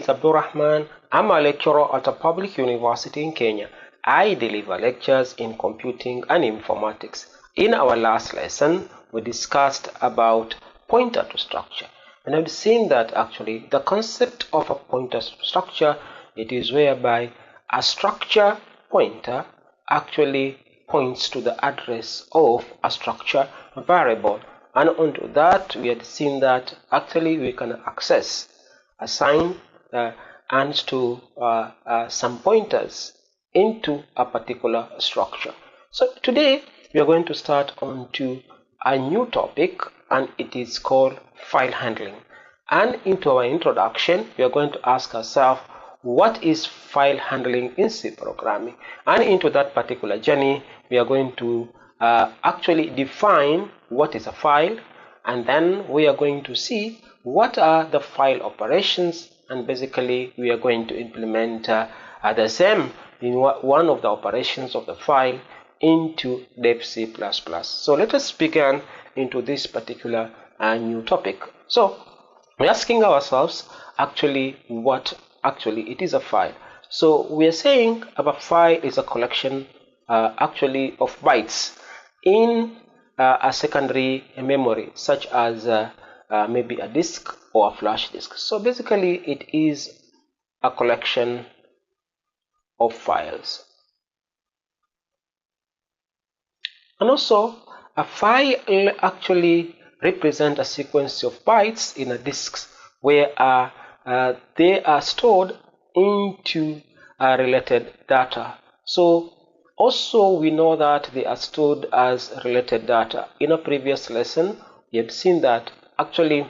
Abdurrahman. I'm a lecturer at a public university in Kenya. I deliver lectures in computing and informatics. In our last lesson, we discussed about pointer to structure. And I've seen that actually the concept of a pointer to structure, it is whereby a structure pointer actually points to the address of a structure variable. And onto that, we had seen that actually we can access, assign, and to some pointers into a particular structure. So today we are going to start on to a new topic, and it is called file handling. And into our introduction, we are going to ask ourselves, what is file handling in C programming? And into that particular journey, we are going to actually define what is a file, and then we are going to see what are the file operations, and basically we are going to implement the same in one of the operations of the file into Dev C++. So let us begin into this particular new topic. So we're asking ourselves actually what actually it is a file. So we are saying a file is a collection actually of bytes in a secondary memory, such as maybe a disk or a flash disk. So basically it is a collection of files. And also a file actually represents a sequence of bytes in a disk where they are stored into related data. So also we know that they are stored as related data. In a previous lesson, we have seen that actually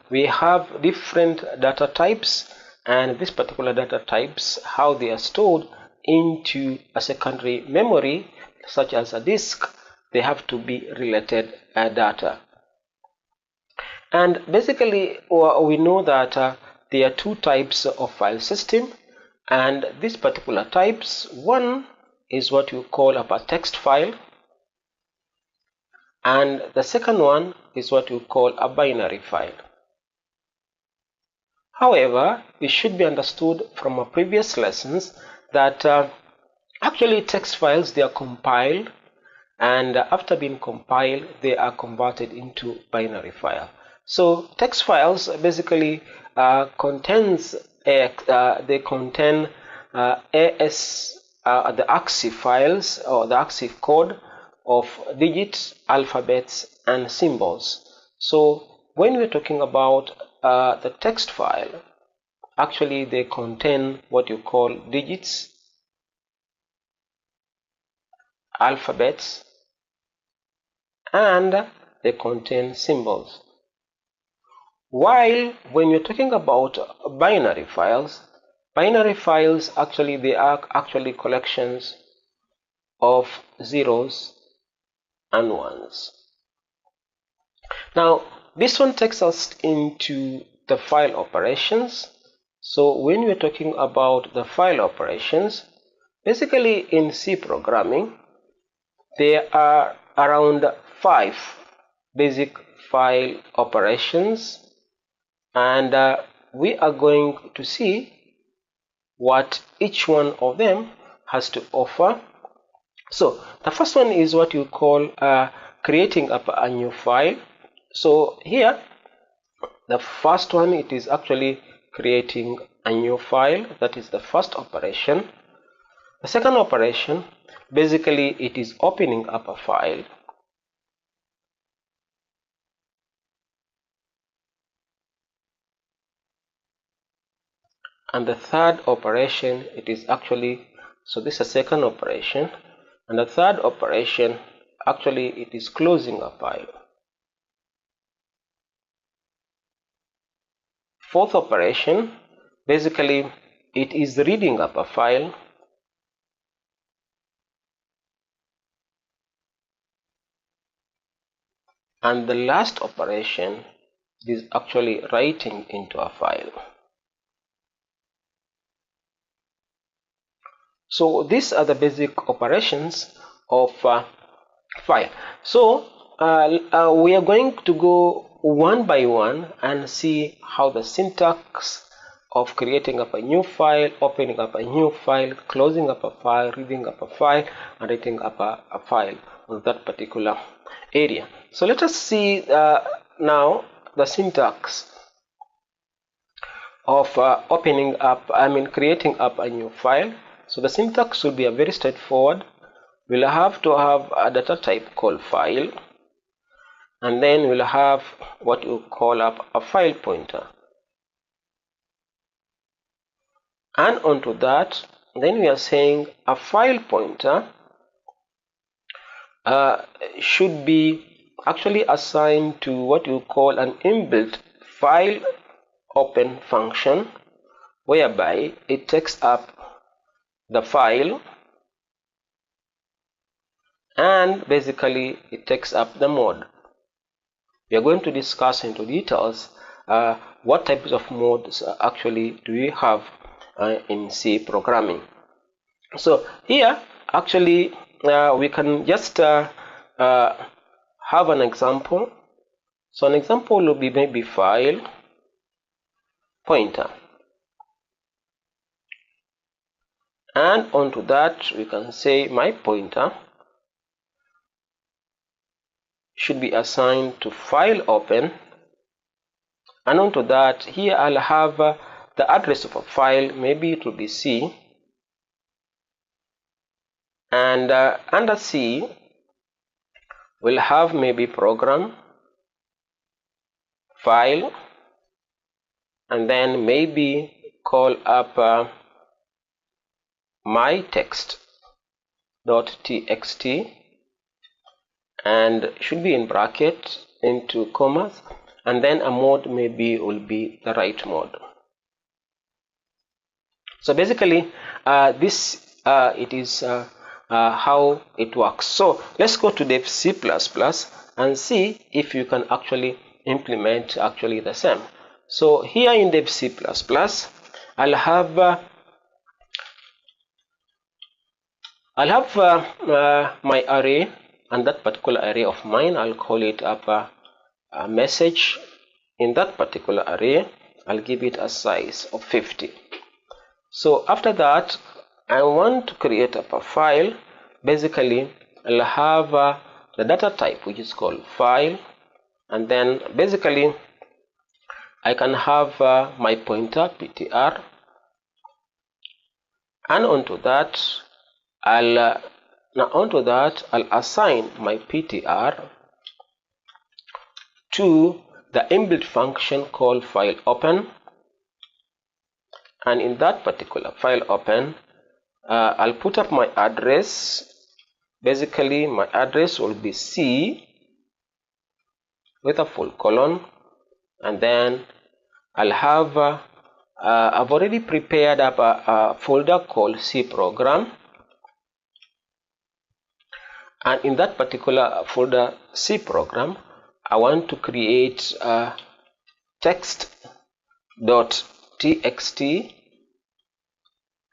we have different data types, and this particular data types, how they are stored into a secondary memory such as a disk, they have to be related data. And basically we know that there are two types of file system, and these particular types, one is what you call a text file, and the second one is what you call a binary file. However, it should be understood from our previous lessons that actually text files, they are compiled, and after being compiled they are converted into binary file. So text files basically they contain the ASCII files, or the ASCII code of digits, alphabets, and symbols. So when we're talking about the text file, actually they contain what you call digits, alphabets, and they contain symbols. While when you're talking about binary files actually they are actually collections of zeros and ones. Now this one takes us into the file operations. So when we're talking about the file operations, basically in C programming there are around 5 basic file operations, and we are going to see what each one of them has to offer. So the first one is what you call creating a new file. So here the first one, it is actually creating a new file. That is the first operation. The second operation, basically it is opening up a file. And the third operation, it is actually, so this is a second operation, and the third operation actually it is closing a file. Fourth operation, basically it is reading up a file. And the last operation is actually writing into a file. So these are the basic operations of file. So we are going to go one by one and see how the syntax of creating up a new file, opening up a new file, closing up a file, reading up a file, and writing up a file on that particular area. So let us see now the syntax of creating up a new file. So the syntax will be very straightforward. We'll have to have a data type called file, and then we'll have what you call up a file pointer, and onto that then we are saying a file pointer should be actually assigned to what you call an inbuilt file open function, whereby it takes up the file and basically it takes up the mode. We are going to discuss into details what types of modes actually do we have in C programming. So here actually we can just have an example. So an example will be maybe file pointer, and onto that we can say my pointer should be assigned to file open, and onto that here I'll have the address of a file, maybe it will be C, and under C we'll have maybe program, file, and then maybe call up my text.txt, and should be in bracket into commas, and then a mode maybe will be the write mode. So basically this it is how it works. So let's go to Dev C++ and see if you can actually implement actually the same. So here in Dev C++, I'll have my array, and that particular array of mine I'll call it up a message. In that particular array I'll give it a size of 50. So after that I want to create up a file. Basically I'll have the data type, which is called file, and then basically I can have my pointer ptr, and onto that I'll assign my ptr to the inbuilt function called file open, and in that particular file open I'll put up my address. Basically my address will be C with a full colon, and then I'll have I've already prepared up a folder called C program, and in that particular folder C program I want to create text.txt,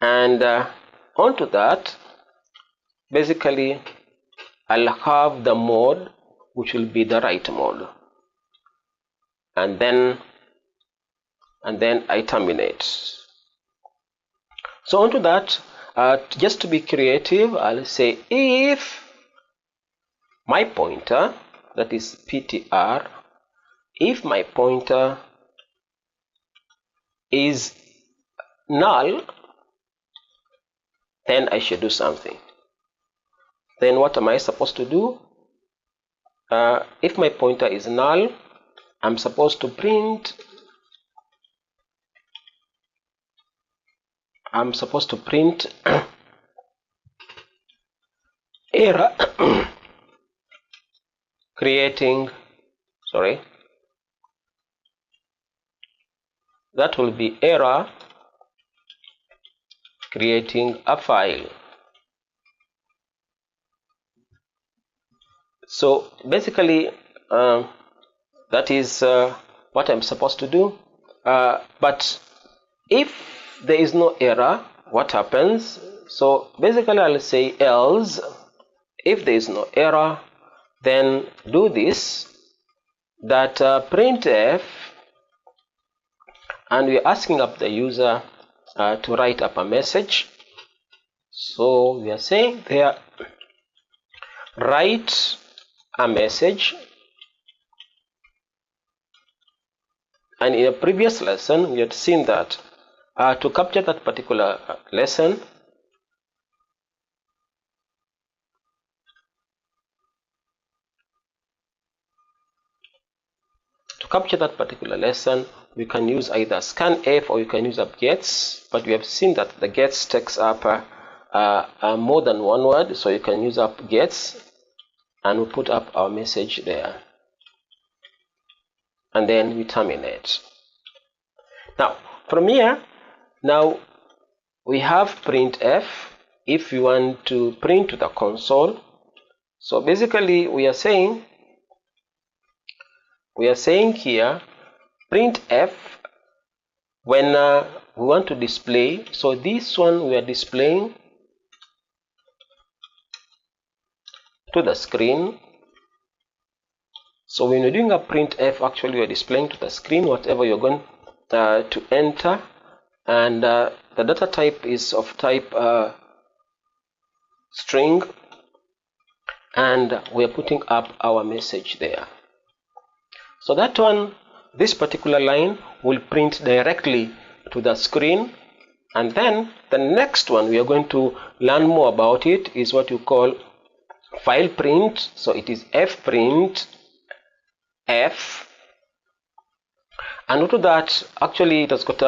and onto that basically I'll have the mode, which will be the write mode, and then I terminate. So onto that just to be creative, I'll say if my pointer, that is ptr, if my pointer is null, then I should do something. Then what am I supposed to do? If my pointer is null, I'm supposed to print error creating, that will be error creating a file. So basically that is what I'm supposed to do, but if there is no error, what happens? So basically I'll say else. If there is no error, then do this, that printf, and we're asking up the user to write up a message. So we are saying there, write a message. And in a previous lesson we had seen that to capture that particular lesson, we can use either scanf or you can use up gets, but we have seen that the gets takes up more than one word, so you can use up gets, and we put up our message there, and then we terminate. Now from here, now we have printf if you want to print to the console. So basically we are saying here printf when we want to display. So this one we are displaying to the screen. So when you're doing a printf, actually you're displaying to the screen whatever you're going to enter, and the data type is of type string, and we're putting up our message there. So that one, this particular line will print directly to the screen, and then the next one we are going to learn more about it is what you call file print. So it is fprint f, and to that actually it has got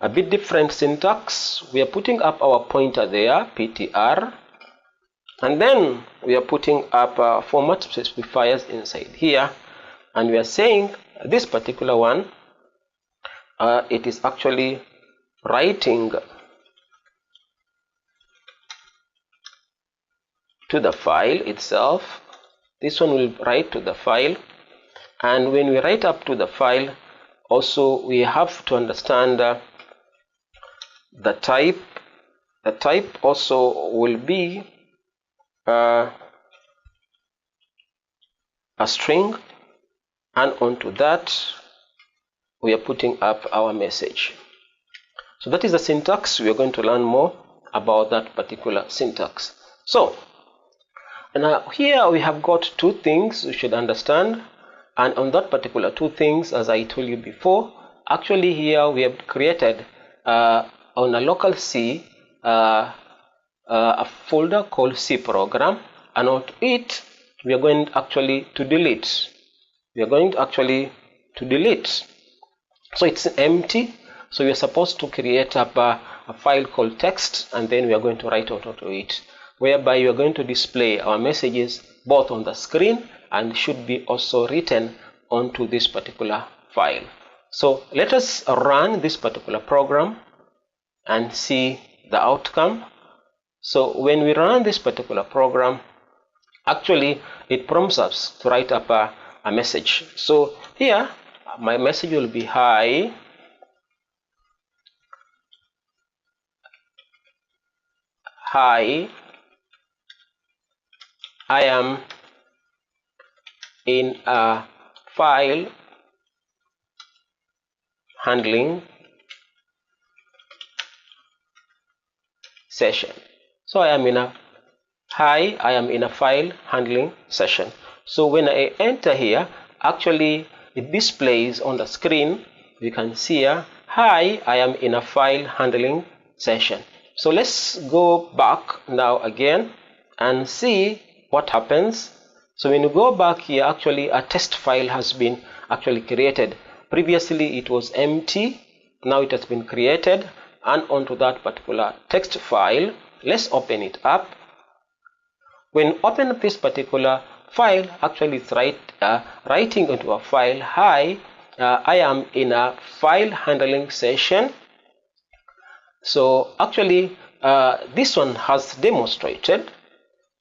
a bit different syntax. We are putting up our pointer there, ptr, and then we are putting up format specifiers inside here, and we are saying this particular one it is actually writing to the file itself. This one will write to the file, and when we write up to the file, also we have to understand the type. The type also will be a string, and onto that we are putting up our message. So that is the syntax. We are going to learn more about that particular syntax. So now here we have got two things you should understand, and on that particular two things, as I told you before, actually here we have created on a local C a folder called C program, and on it we are going actually to delete. So it's empty, so we are supposed to create up a file called text, and then we are going to write out to it, whereby you are going to display our messages both on the screen and should be also written onto this particular file. So let us run this particular program and see the outcome. So when we run this particular program, actually it prompts us to write up a message. So here my message will be hi, I am in a file handling session. So I am in a file handling session. So when I enter here, actually it displays on the screen. You can see here, hi, I am in a file handling session. So let's go back now again and see what happens. So when you go back here, actually a test file has been actually created. Previously it was empty, now it has been created, and onto that particular text file, let's open it up. When open up this particular file, actually it's writing into a file, hi, I am in a file handling session. So actually this one has demonstrated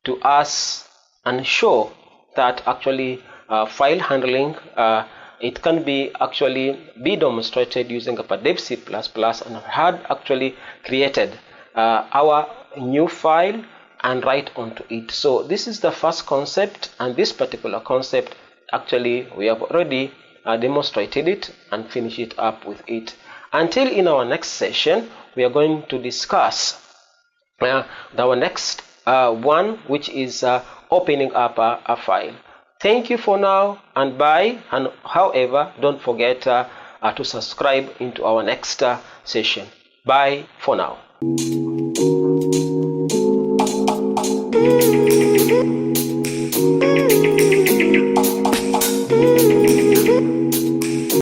to us and show that actually file handling it can be demonstrated using a dev C++, and had actually created our new file and write onto it. So this is the first concept, and this particular concept actually we have already demonstrated it and finished it up with it. Until in our next session, we are going to discuss our next one, which is opening up a file. Thank you for now and bye. And however, don't forget to subscribe into our next session. Bye for now.